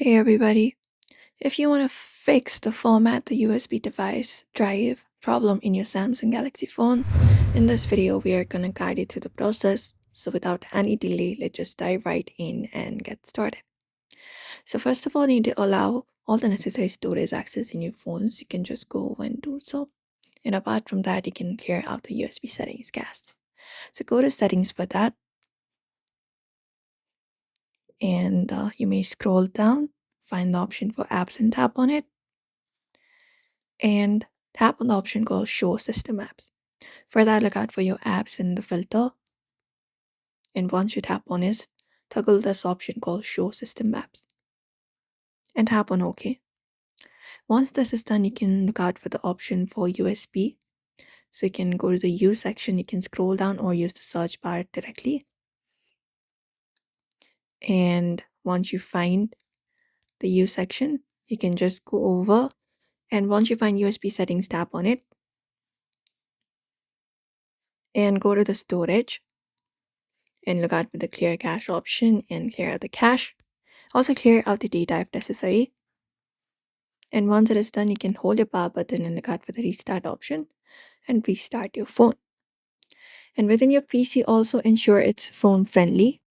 Hey everybody, if you want to fix the format the USB device drive problem in your Samsung Galaxy phone, in this video we are going to guide you through the process. So without any delay, let's just dive right in and get started. So first of all, you need to allow all the necessary storage access in your phones. You can just go and do so. And apart from that, you can clear out the USB settings cast. So go to settings for that, and you may scroll down, find the option for apps and tap on it, and tap on the option called Show System Apps. For that, look out for your apps in the filter, and once you tap on it, toggle this option called Show System Apps and tap on OK. Once this is done, you can look out for the option for USB. So you can go to the Use section, you can scroll down or use the search bar directly. And once you find the Use section, you can just go over, and once you find USB settings, tap on it and go to the storage and look out for the clear cache option and clear out the cache. Also clear out the data if necessary. And once it is done, you can hold your power button and look out for the restart option and restart your phone. And within your PC, also ensure it's phone friendly.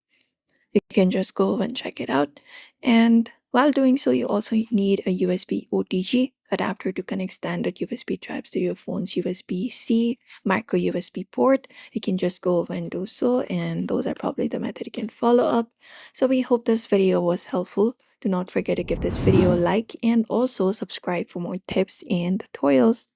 You can just go and check it out. And while doing so, you also need a USB OTG adapter to connect standard USB drives to your phone's USB-C micro USB port. You can just go over and do so, and those are probably the method you can follow up. So we hope this video was helpful. Do not forget to give this video a like and also subscribe for more tips and tutorials.